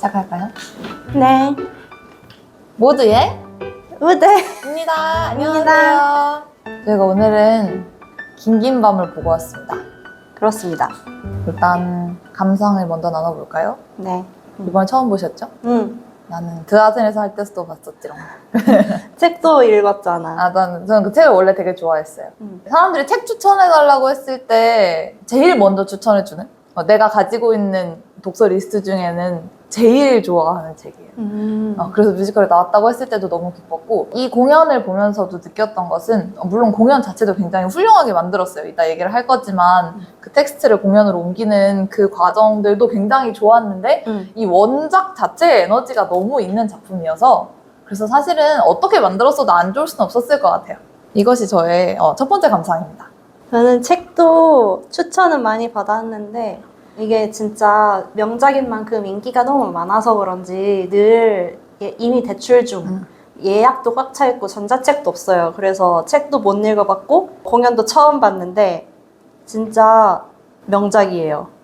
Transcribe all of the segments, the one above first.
시작할까요? 네. 모두의 우대입니다. 안녕하세요. 저희가 오늘은 긴긴 밤을 보고 왔습니다. 그렇습니다. 일단 감상을 먼저 나눠볼까요? 네. 이번에 처음 보셨죠? 나는 드아덴에서 할 때도 봤었지롱. 책도 읽었잖아. 저는 그 책을 원래 되게 좋아했어요. 사람들이 책 추천해달라고 했을 때 제일 먼저 추천해주는 내가 가지고 있는 독서 리스트 중에는 제일 좋아하는 책이에요. 그래서 뮤지컬이 나왔다고 했을 때도 너무 기뻤고, 이 공연을 보면서도 느꼈던 것은, 물론 공연 자체도 굉장히 훌륭하게 만들었어요. 이따 얘기를 할 거지만 그 텍스트를 공연으로 옮기는 그 과정들도 굉장히 좋았는데 이 원작 자체의 에너지가 너무 있는 작품이어서, 그래서 사실은 어떻게 만들었어도 안 좋을 수는 없었을 것 같아요. 이것이 저의 첫 번째 감상입니다. 저는 책도 추천은 많이 받았는데 이게 진짜 명작인 만큼 인기가 너무 많아서 그런지 늘 이미 대출 중 예약도 꽉 차 있고 전자책도 없어요. 그래서 책도 못 읽어봤고 공연도 처음 봤는데 진짜 명작이에요.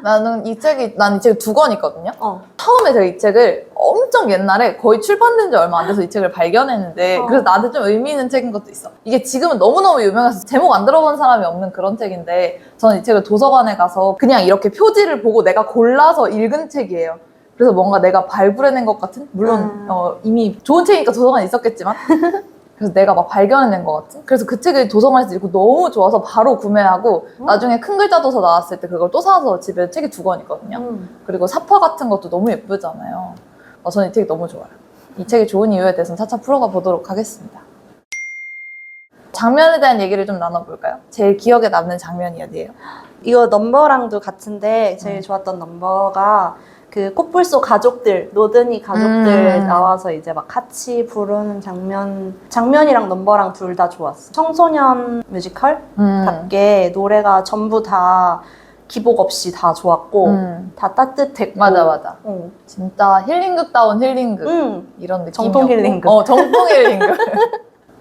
난 이 책이 두 권 있거든요. 어. 처음에 제가 이 책을 엄청 옛날에 거의 출판된 지 얼마 안 돼서 이 책을 발견했는데 그래서 나한테 좀 의미 있는 책인 것도 있어. 이게 지금은 너무너무 유명해서 제목 안 들어본 사람이 없는 그런 책인데, 저는 이 책을 도서관에 가서 그냥 이렇게 표지를 보고 내가 골라서 읽은 책이에요. 그래서 뭔가 내가 발굴해낸 것 같은? 물론 이미 좋은 책이니까 도서관에 있었겠지만 그래서 내가 막 발견해낸 것 같은? 그래서 그 책을 도서관에서 읽고 너무 좋아서 바로 구매하고 나중에 큰 글자 도서 나왔을 때 그걸 또 사서 집에 책이 2권 있거든요. 그리고 사파 같은 것도 너무 예쁘잖아요. 저는 이 책이 너무 좋아요. 이 책이 좋은 이유에 대해서는 차차 풀어가 보도록 하겠습니다. 장면에 대한 얘기를 좀 나눠볼까요? 제일 기억에 남는 장면이 어디예요? 이거 넘버랑도 같은데 제일 좋았던 넘버가 그 코뿔소 가족들, 노드니 가족들 나와서 이제 막 같이 부르는 장면이랑 넘버랑 둘 다 좋았어. 청소년 뮤지컬답게 노래가 전부 다 기복 없이 다 좋았고 다 따뜻했고. 맞아. 진짜 힐링극다운 힐링극 이런 느낌이었고. 정통 힐링극. 정통 힐링극.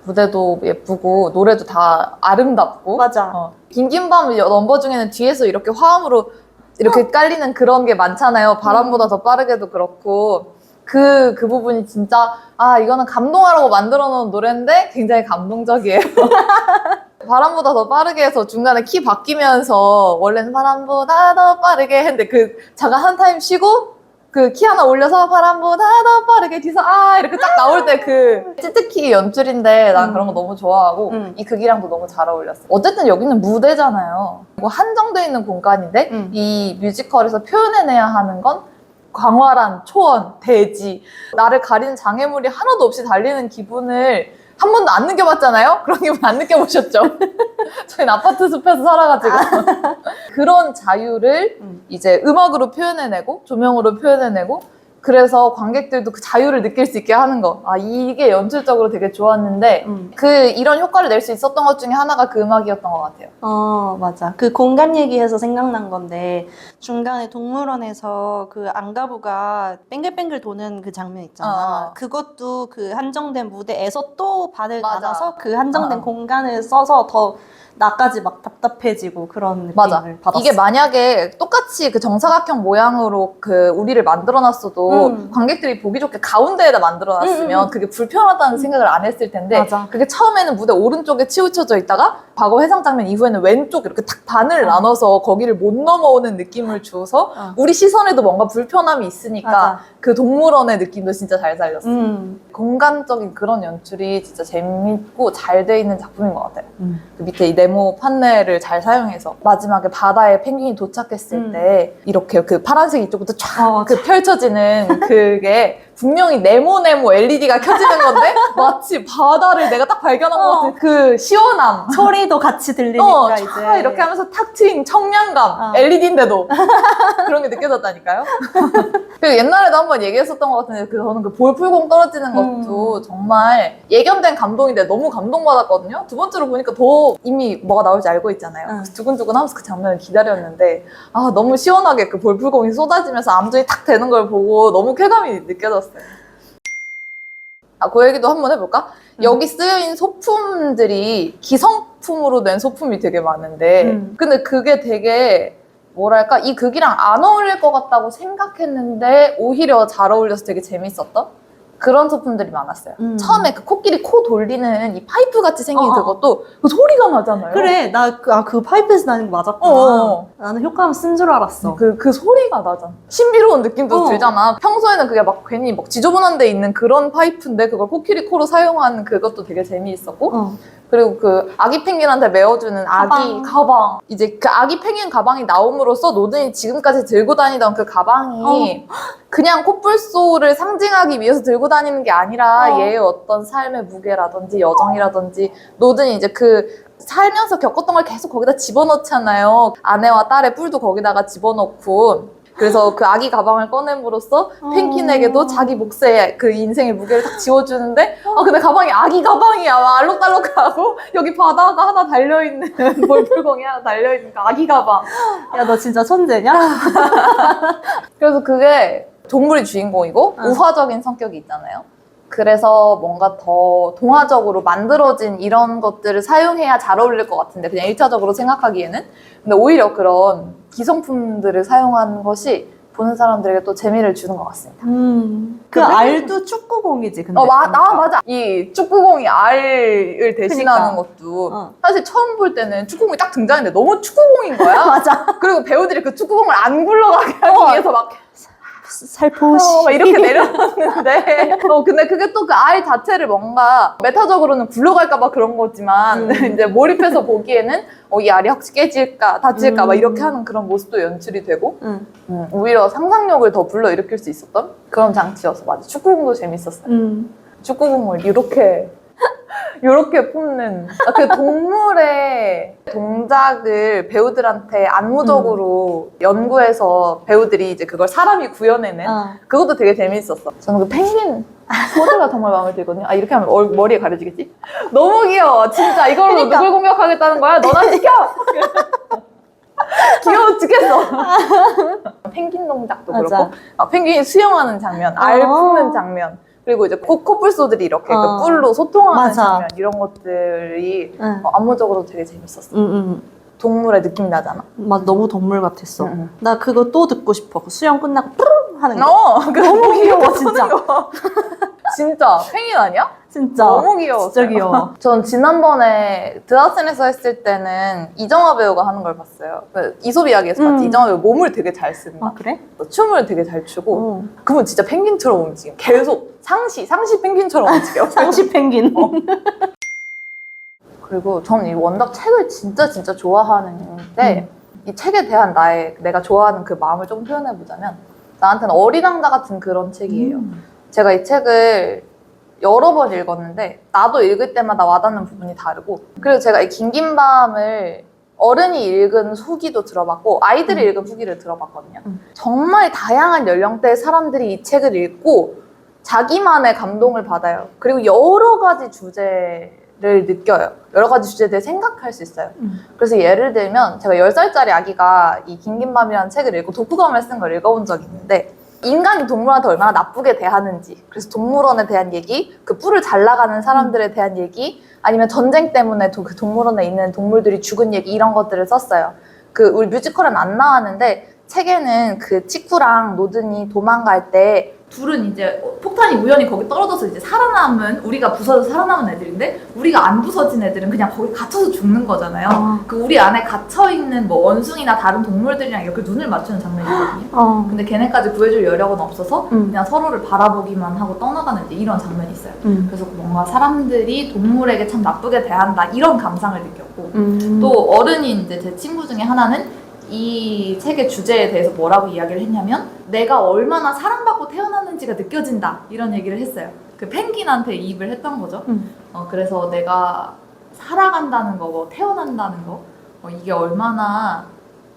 무대도 예쁘고 노래도 다 아름답고. 맞아. 긴긴 밤 넘버 중에는 뒤에서 이렇게 화음으로 이렇게 깔리는 그런 게 많잖아요. 바람보다 더 빠르게도 그렇고. 그 부분이 진짜 이거는 감동하라고 만들어 놓은 노래인데 굉장히 감동적이에요. 바람보다 더 빠르게 해서 중간에 키 바뀌면서 원래는 바람보다 더 빠르게 했는데 그 잠깐 한 타임 쉬고 그 키 하나 올려서 바람보다 더 빠르게 뒤에서 이렇게 딱 나올 때 그 찌트키 연출인데 난 그런 거 너무 좋아하고 이 극이랑도 너무 잘 어울렸어. 어쨌든 여기는 무대잖아요. 한정되어 있는 공간인데 이 뮤지컬에서 표현해내야 하는 건 광활한 초원, 대지, 나를 가리는 장애물이 하나도 없이 달리는 기분을 한 번도 안 느껴봤잖아요? 그런 기분 안 느껴보셨죠? 저희는 아파트 숲에서 살아가지고 그런 자유를 이제 음악으로 표현해내고 조명으로 표현해내고, 그래서 관객들도 그 자유를 느낄 수 있게 하는 거. 이게 연출적으로 되게 좋았는데 이런 효과를 낼 수 있었던 것 중에 하나가 그 음악이었던 것 같아요. 맞아. 그 공간 얘기해서 생각난 건데 중간에 동물원에서 그 앙가부가 뱅글뱅글 도는 그 장면 있잖아. 그것도 그 한정된 무대에서 또 반을 나눠서 그 한정된 공간을 써서 더 나까지 막 답답해지고 그런 느낌을 받았어. 이게 만약에 똑같이 그 정사각형 모양으로 그 우리를 만들어놨어도 관객들이 보기 좋게 가운데에다 만들어놨으면 그게 불편하다는 생각을 안 했을 텐데 맞아. 그게 처음에는 무대 오른쪽에 치우쳐져 있다가 과거 회상 장면 이후에는 왼쪽 이렇게 딱 반을 나눠서 거기를 못 넘어오는 느낌을 줘서 우리 시선에도 뭔가 불편함이 있으니까 맞아. 그 동물원의 느낌도 진짜 잘 살렸어. 공간적인 그런 연출이 진짜 재밌고 잘 돼 있는 작품인 것 같아요. 그 밑에 이 네모 판넬을 잘 사용해서 마지막에 바다에 펭귄이 도착했을 때 이렇게 그 파란색 이쪽부터 쫙 그 펼쳐지는 그게 분명히 네모 LED가 켜지는 건데 마치 바다를 내가 딱 발견한 것 같은 그 시원함, 소리도 같이 들리니까 이제 이렇게 하면서 탁 트인 청량감, LED인데도 그런 게 느껴졌다니까요. 그리고 옛날에도 한번 얘기했었던 것 같은데 저는 그 볼풀공 떨어지는 것도 정말 예견된 감동인데 너무 감동받았거든요. 두 번째로 보니까 더 이미 뭐가 나올지 알고 있잖아요. 두근두근 하면서 그 장면을 기다렸는데 너무 시원하게 그 볼풀공이 쏟아지면서 암전이 탁 되는 걸 보고 너무 쾌감이 느껴졌어요. 그 얘기도 한번 해볼까? 여기 쓰여있는 소품들이 기성품으로 된 소품이 되게 많은데 근데 그게 되게 뭐랄까 이 극이랑 안 어울릴 것 같다고 생각했는데 오히려 잘 어울려서 되게 재밌었던 그런 소품들이 많았어요. 처음에 그 코끼리 코 돌리는 이 파이프 같이 생긴 그것도 그 소리가 나잖아요. 그래, 나 그 파이프에서 나는 거 맞았구나. 나는 효과음 쓴 줄 알았어. 그 소리가 나잖아. 신비로운 느낌도 들잖아. 평소에는 그게 막 괜히 막 지저분한 데 있는 그런 파이프인데 그걸 코끼리 코로 사용한 그것도 되게 재미있었고 그리고 그 아기 펭귄한테 메어주는 아기 가방. 이제 그 아기 펭귄 가방이 나옴으로써 노든이 지금까지 들고 다니던 그 가방이 그냥 코뿔소를 상징하기 위해서 들고 다니는 게 아니라 얘의 어떤 삶의 무게라든지 여정이라든지 노든이 이제 그 살면서 겪었던 걸 계속 거기다 집어넣잖아요. 아내와 딸의 뿔도 거기다가 집어넣고 그래서 그 아기 가방을 꺼냄으로써 펭귄에게도 자기 몫의 그 인생의 무게를 딱 지워주는데 근데 가방이 아기 가방이야. 막 알록달록하고 여기 바다가 하나 달려있는 볼풀공이 하나 달려있는 그 아기 가방. 야, 너 진짜 천재냐? 그래서 그게 동물이 주인공이고 우화적인 성격이 있잖아요. 그래서 뭔가 더 동화적으로 만들어진 이런 것들을 사용해야 잘 어울릴 것 같은데 그냥 1차적으로 생각하기에는 근데 오히려 그런 기성품들을 사용하는 것이 보는 사람들에게 또 재미를 주는 것 같습니다. 그 알도 축구공이지, 근데. 맞아. 이 축구공이 알을 대신하는 것도 사실 처음 볼 때는 축구공이 딱 등장했는데 너무 축구공인 거야. 맞아. 그리고 배우들이 그 축구공을 안 굴러가게 하기 위해서 막 살포시. 막 이렇게 내려놨는데 근데 그게 또 그 알 자체를 뭔가 메타적으로는 굴러갈까봐 그런 거지만 이제 몰입해서 보기에는 이 알이 혹시 깨질까 다칠까 막 이렇게 하는 그런 모습도 연출이 되고 오히려 상상력을 더 불러일으킬 수 있었던 그런 장치여서 맞아 축구공도 재밌었어요. 축구공을 이렇게 뽑는 그 동물의 동작을 배우들한테 안무적으로 연구해서 배우들이 이제 그걸 사람이 구현해낸 그것도 되게 재밌었어. 저는 그 펭귄 포즈가 정말 마음에 들거든요. 이렇게 하면 머리에 가려지겠지? 너무 귀여워. 진짜 이걸로 그러니까. 누굴 공격하겠다는 거야? 너나 시켜! 귀여워 죽겠어. 펭귄 동작도 맞아. 그렇고 펭귄이 수영하는 장면, 알 품는 장면 그리고 이제 코뿔소들이 이렇게 그 뿔로 소통하는 맞아. 장면 이런 것들이 안무적으로 되게 재밌었어. 동물의 느낌이 나잖아. 너무 동물 같았어. 나 그거 또 듣고 싶어. 그 수영 끝나고 뿌르르 하는 거. 너무 귀여워, 진짜. 진짜 펭귄 아니야? 진짜. 너무 귀여워. 진짜 귀여워. 전 지난번에 드라센에서 했을 때는 이정아 배우가 하는 걸 봤어요. 그 이솝 이야기에서 봤지. 이정아 배우 몸을 되게 잘 쓴다. 그래? 춤을 되게 잘 추고 그분 진짜 펭귄처럼 움직여. 계속 상시 펭귄처럼 움직여. 상시 펭귄. 그리고 저는 이 원작 책을 진짜 좋아하는데 이 책에 대한 내가 좋아하는 그 마음을 좀 표현해보자면 나한테는 어린 왕자 같은 그런 책이에요. 제가 이 책을 여러 번 읽었는데 나도 읽을 때마다 와닿는 부분이 다르고 그리고 제가 이 긴긴 밤을 어른이 읽은 후기도 들어봤고 아이들이 읽은 후기를 들어봤거든요. 정말 다양한 연령대의 사람들이 이 책을 읽고 자기만의 감동을 받아요. 그리고 여러 가지 주제를 느껴요. 여러 가지 주제에 대해 생각할 수 있어요. 그래서 예를 들면 제가 10살짜리 아기가 이 긴긴 밤이라는 책을 읽고 독후감을 쓴 걸 읽어본 적이 있는데 인간이 동물한테 얼마나 나쁘게 대하는지 그래서 동물원에 대한 얘기, 그 뿔을 잘 나가는 사람들에 대한 얘기 아니면 전쟁 때문에 그 동물원에 있는 동물들이 죽은 얘기 이런 것들을 썼어요. 우리 뮤지컬은 안 나왔는데 책에는 그 치쿠랑 노든이 도망갈 때 둘은 이제 폭탄이 우연히 거기 떨어져서 이제 살아남은 우리가 부서져 살아남은 애들인데 우리가 안 부서진 애들은 그냥 거기 갇혀서 죽는 거잖아요. 그 우리 안에 갇혀 있는 뭐 원숭이나 다른 동물들이랑 이렇게 눈을 맞추는 장면이거든요. 근데 걔네까지 구해줄 여력은 없어서 그냥 서로를 바라보기만 하고 떠나가는 이제 이런 장면이 있어요. 그래서 뭔가 사람들이 동물에게 참 나쁘게 대한다 이런 감상을 느꼈고 또 어른이 이제 제 친구 중에 하나는 이 책의 주제에 대해서 뭐라고 이야기를 했냐면 내가 얼마나 사랑받고 태어났는지가 느껴진다 이런 얘기를 했어요. 그 펭귄한테 이입을 했던 거죠. 그래서 내가 살아간다는 거, 뭐 태어난다는 거 이게 얼마나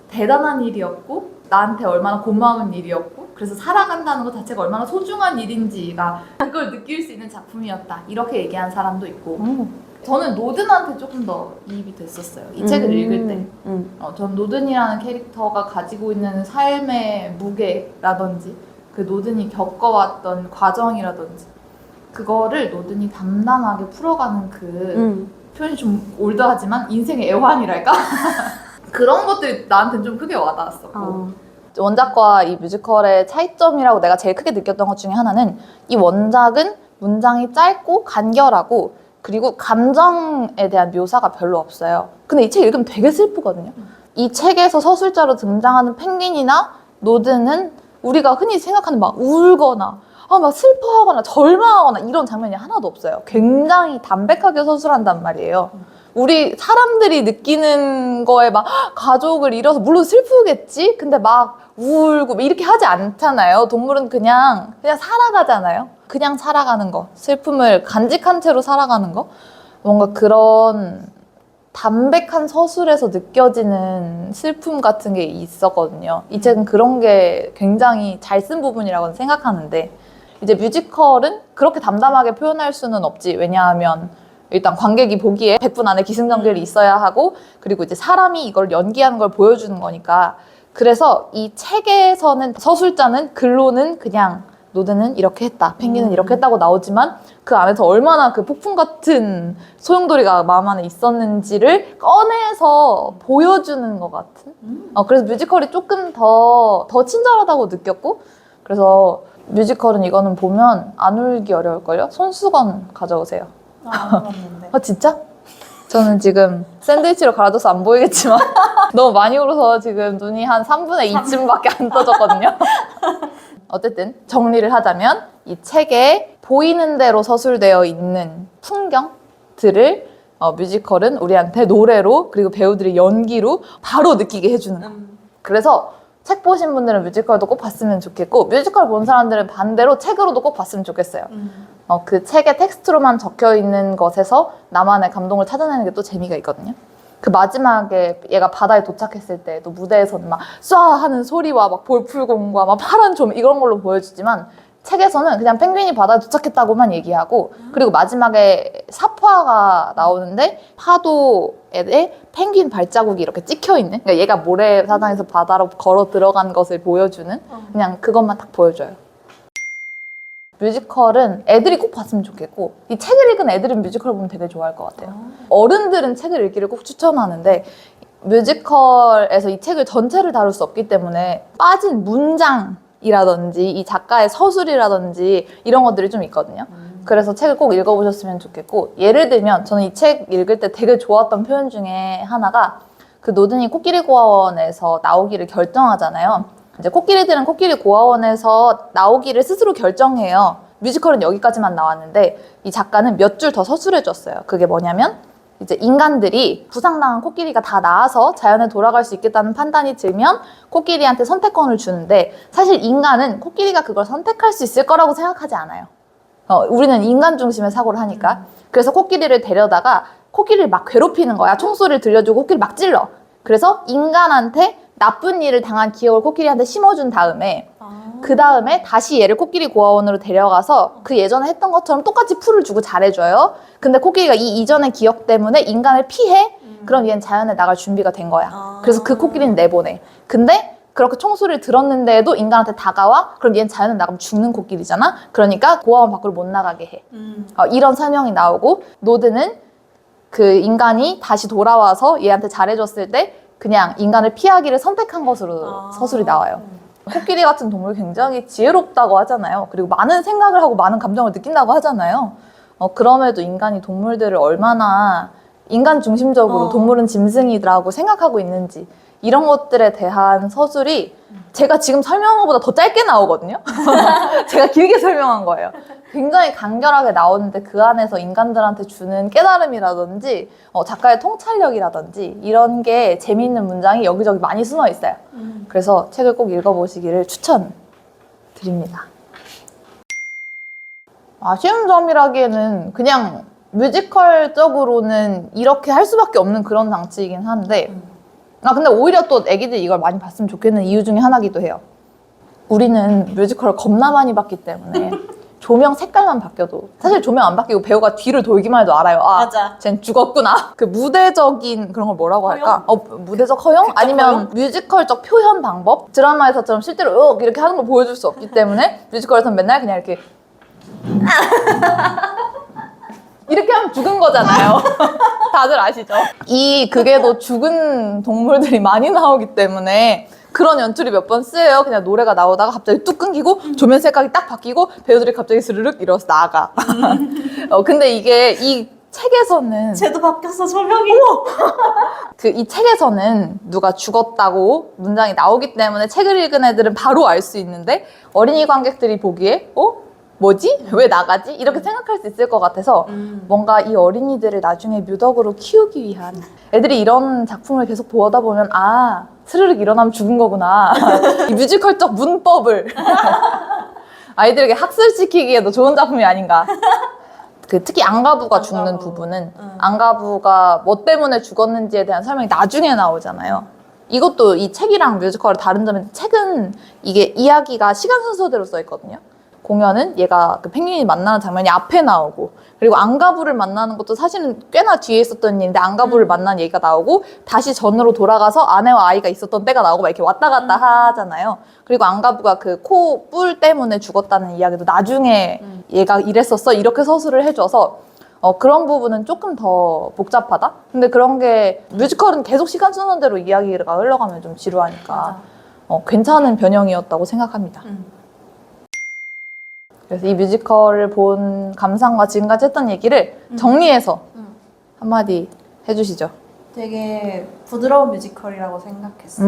대단한 일이었고 나한테 얼마나 고마운 일이었고 그래서 살아간다는 것 자체가 얼마나 소중한 일인지가 그걸 느낄 수 있는 작품이었다 이렇게 얘기한 사람도 있고 저는 노든한테 조금 더 이입이 됐었어요. 이 책을 읽을 때. 전 노든이라는 캐릭터가 가지고 있는 삶의 무게라든지 그 노든이 겪어왔던 과정이라든지 그거를 노든이 담담하게 풀어가는 그 표현이 좀 올드하지만 인생의 애환이랄까? 그런 것들이 나한테는 좀 크게 와닿았었고 어. 원작과 이 뮤지컬의 차이점이라고 내가 제일 크게 느꼈던 것 중에 하나는 이 원작은 문장이 짧고 간결하고 그리고 감정에 대한 묘사가 별로 없어요. 근데 이 책 읽으면 되게 슬프거든요. 이 책에서 서술자로 등장하는 펭귄이나 노드는 우리가 흔히 생각하는 막 울거나 막 슬퍼하거나 절망하거나 이런 장면이 하나도 없어요. 굉장히 담백하게 서술한단 말이에요. 우리 사람들이 느끼는 거에 막 가족을 잃어서 물론 슬프겠지? 근데 막 울고 이렇게 하지 않잖아요. 동물은 그냥 살아가잖아요. 그냥 살아가는 거. 슬픔을 간직한 채로 살아가는 거. 뭔가 그런 담백한 서술에서 느껴지는 슬픔 같은 게 있었거든요. 이 책은 그런 게 굉장히 잘 쓴 부분이라고 생각하는데 이제 뮤지컬은 그렇게 담담하게 표현할 수는 없지. 왜냐하면 일단 관객이 보기에 100분 안에 기승전결이 있어야 하고 그리고 이제 사람이 이걸 연기하는 걸 보여주는 거니까 그래서 이 책에서는 서술자는 글로는 그냥 노드는 이렇게 했다, 펭귄은 이렇게 했다고 나오지만 그 안에서 얼마나 그 폭풍 같은 소용돌이가 마음 안에 있었는지를 꺼내서 보여주는 것 같은 그래서 뮤지컬이 조금 더 친절하다고 느꼈고 그래서 뮤지컬은 이거는 보면 안 울기 어려울걸요? 손수건 가져오세요. 그렇는데. 진짜? 저는 지금 샌드위치로 갈아줘서 안 보이겠지만 너무 많이 울어서 지금 눈이 한 3분의 2쯤밖에 안 떠졌거든요. 어쨌든 정리를 하자면 이 책에 보이는 대로 서술되어 있는 풍경들을 뮤지컬은 우리한테 노래로 그리고 배우들의 연기로 바로 느끼게 해주는 그래서 책 보신 분들은 뮤지컬도 꼭 봤으면 좋겠고 뮤지컬 본 사람들은 반대로 책으로도 꼭 봤으면 좋겠어요. 그 책의 텍스트로만 적혀 있는 것에서 나만의 감동을 찾아내는 게 또 재미가 있거든요. 그 마지막에 얘가 바다에 도착했을 때 또 무대에서는 막 쏴 하는 소리와 막 볼풀공과 막 파란 좀 이런 걸로 보여주지만 책에서는 그냥 펭귄이 바다에 도착했다고만 얘기하고 그리고 마지막에 사파가 나오는데 파도에 펭귄 발자국이 이렇게 찍혀있는 그러니까 얘가 모래사장에서 바다로 걸어 들어간 것을 보여주는 그냥 그것만 딱 보여줘요. 뮤지컬은 애들이 꼭 봤으면 좋겠고 이 책을 읽은 애들은 뮤지컬 보면 되게 좋아할 것 같아요. 어른들은 책을 읽기를 꼭 추천하는데 뮤지컬에서 이 책을 전체를 다룰 수 없기 때문에 빠진 문장이라든지 이 작가의 서술이라든지 이런 것들이 좀 있거든요. 그래서 책을 꼭 읽어보셨으면 좋겠고 예를 들면 저는 이 책 읽을 때 되게 좋았던 표현 중에 하나가 그 노든이 코끼리 고아원에서 나오기를 결정하잖아요. 이제 코끼리들은 코끼리 고아원에서 나오기를 스스로 결정해요. 뮤지컬은 여기까지만 나왔는데 이 작가는 몇 줄 더 서술해줬어요. 그게 뭐냐면 이제 인간들이 부상당한 코끼리가 다 나아서 자연에 돌아갈 수 있겠다는 판단이 들면 코끼리한테 선택권을 주는데 사실 인간은 코끼리가 그걸 선택할 수 있을 거라고 생각하지 않아요. 우리는 인간 중심의 사고를 하니까. 그래서 코끼리를 데려다가 코끼리를 막 괴롭히는 거야. 총소리를 들려주고 코끼리를 막 찔러. 그래서 인간한테 나쁜 일을 당한 기억을 코끼리한테 심어준 다음에 그 다음에 다시 얘를 코끼리 고아원으로 데려가서 그 예전에 했던 것처럼 똑같이 풀을 주고 잘해줘요. 근데 코끼리가 이 이전의 기억 때문에 인간을 피해? 그럼 얘는 자연에 나갈 준비가 된 거야. 그래서 그 코끼리는 내보내. 근데 그렇게 총소리를 들었는데도 인간한테 다가와? 그럼 얘는 자연에 나가면 죽는 코끼리잖아? 그러니까 고아원 밖으로 못 나가게 해. 이런 설명이 나오고 노드는 그 인간이 다시 돌아와서 얘한테 잘해줬을 때 그냥 인간을 피하기를 선택한 것으로 서술이 나와요. 코끼리 같은 동물 굉장히 지혜롭다고 하잖아요. 그리고 많은 생각을 하고 많은 감정을 느낀다고 하잖아요. 그럼에도 인간이 동물들을 얼마나 인간 중심적으로 동물은 짐승이라고 생각하고 있는지 이런 것들에 대한 서술이 제가 지금 설명한 것보다 더 짧게 나오거든요. 제가 길게 설명한 거예요. 굉장히 간결하게 나오는데 그 안에서 인간들한테 주는 깨달음이라든지 작가의 통찰력이라든지 이런 게 재미있는 문장이 여기저기 많이 숨어 있어요. 그래서 책을 꼭 읽어보시기를 추천드립니다. 아쉬운 점이라기에는 그냥 뮤지컬적으로는 이렇게 할 수밖에 없는 그런 장치이긴 한데 근데 오히려 또 애기들이 이걸 많이 봤으면 좋겠는 이유 중에 하나기도 해요. 우리는 뮤지컬을 겁나 많이 봤기 때문에 조명 색깔만 바뀌어도 사실 조명 안 바뀌고 배우가 뒤를 돌기만 해도 알아요. 맞아. 쟨 죽었구나. 그 무대적인 그런 걸 뭐라고 할까? 무대적 허용? 아니면 허용? 뮤지컬적 표현 방법? 드라마에서처럼 실제로 이렇게 하는 걸 보여줄 수 없기 때문에 뮤지컬에서는 맨날 그냥 이렇게 이렇게 하면 죽은 거잖아요. 다들 아시죠? 이 극에도 죽은 동물들이 많이 나오기 때문에 그런 연출이 몇 번 쓰여요. 그냥 노래가 나오다가 갑자기 뚝 끊기고 조명 색깔이 딱 바뀌고 배우들이 갑자기 스르륵 일어서 나가. 근데 이게 이 책에서는 쟤도 바뀌었어 조명이. 이 책에서는 누가 죽었다고 문장이 나오기 때문에 책을 읽은 애들은 바로 알 수 있는데 어린이 관객들이 보기에 뭐지? 왜 나가지? 이렇게 생각할 수 있을 것 같아서 뭔가 이 어린이들을 나중에 뮤덕으로 키우기 위한 애들이 이런 작품을 계속 보다 보면 스르륵 일어나면 죽은 거구나. 이 뮤지컬적 문법을 아이들에게 학습시키기에도 좋은 작품이 아닌가. 특히 안가부가 죽는 부분은 안가부가 뭐 때문에 죽었는지에 대한 설명이 나중에 나오잖아요. 이것도 이 책이랑 뮤지컬의 다른 점은 책은 이게 이야기가 시간 순서대로 써 있거든요. 공연은 얘가 그 펭귄이 만나는 장면이 앞에 나오고 그리고 안가부를 만나는 것도 사실은 꽤나 뒤에 있었던 일인데 안가부를 만난 얘기가 나오고 다시 전으로 돌아가서 아내와 아이가 있었던 때가 나오고 막 이렇게 왔다 갔다 하잖아요. 그리고 안가부가 그 코 뿔 때문에 죽었다는 이야기도 나중에 얘가 이랬었어 이렇게 서술을 해줘서 그런 부분은 조금 더 복잡하다? 근데 그런 게 뮤지컬은 계속 시간 순서대로 이야기가 흘러가면 좀 지루하니까 괜찮은 변형이었다고 생각합니다. 그래서 이 뮤지컬을 본 감상과 지금까지 했던 얘기를 정리해서 한마디 해주시죠. 되게 부드러운 뮤지컬이라고 생각했어.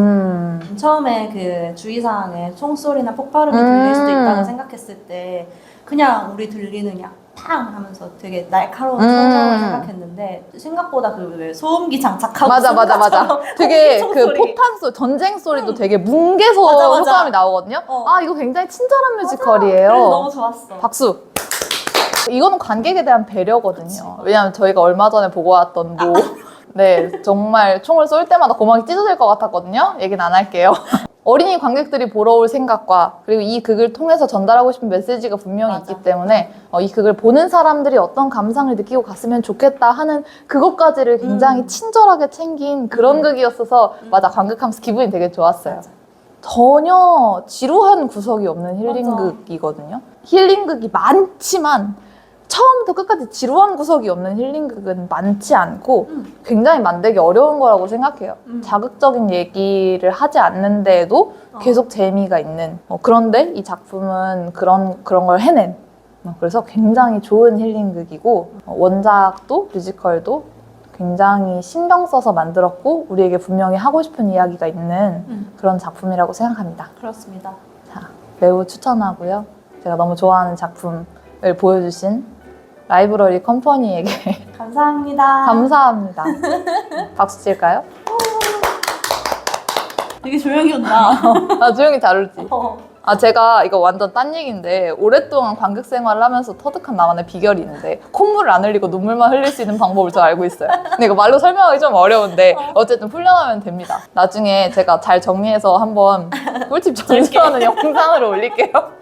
처음에 그 주의사항에 총소리나 폭발음이 들릴 수도 있다고 생각했을 때 그냥 우리 들리는 그냥 팡 하면서 되게 날카로운 성장을 생각했는데 생각보다 그 왜 소음기 장착하고 맞아. 되게 그 소리. 포탄 소리, 전쟁 소리도 되게 뭉개서 맞아. 효과음이 나오거든요. 이거 굉장히 친절한 뮤지컬이에요. 그래서 너무 좋았어. 박수. 이거는 관객에 대한 배려거든요. 왜냐면 저희가 얼마 전에 보고 왔던 네, 정말 총을 쏠 때마다 고막이 찢어질 것 같았거든요. 얘기는 안 할게요. 어린이 관객들이 보러 올 생각과 그리고 이 극을 통해서 전달하고 싶은 메시지가 분명히 있기 때문에 이 극을 보는 사람들이 어떤 감상을 느끼고 갔으면 좋겠다 하는 그것까지를 굉장히 친절하게 챙긴 그런 극이었어서 관객하면서 기분이 되게 좋았어요. 전혀 지루한 구석이 없는 힐링극이거든요. 힐링극이 많지만 처음부터 끝까지 지루한 구석이 없는 힐링극은 많지 않고 굉장히 만들기 어려운 거라고 생각해요. 자극적인 얘기를 하지 않는데도 계속 재미가 있는 그런데 이 작품은 그런 걸 해낸 그래서 굉장히 좋은 힐링극이고 원작도 뮤지컬도 굉장히 신경 써서 만들었고 우리에게 분명히 하고 싶은 이야기가 있는 그런 작품이라고 생각합니다. 그렇습니다. 자, 매우 추천하고요. 제가 너무 좋아하는 작품을 보여주신 라이브러리 컴퍼니에게 감사합니다. 감사합니다. 박수 칠까요? 되게 조용히 온다. 조용히 잘 울지. 제가 이거 완전 딴 얘기인데 오랫동안 관객 생활을 하면서 터득한 나만의 비결이 있는데 콧물을 안 흘리고 눈물만 흘릴 수 있는 방법을 제가 알고 있어요. 근데 이거 말로 설명하기 좀 어려운데 어쨌든 훈련하면 됩니다. 나중에 제가 잘 정리해서 한번 꿀팁 전수하는 영상을 올릴게요.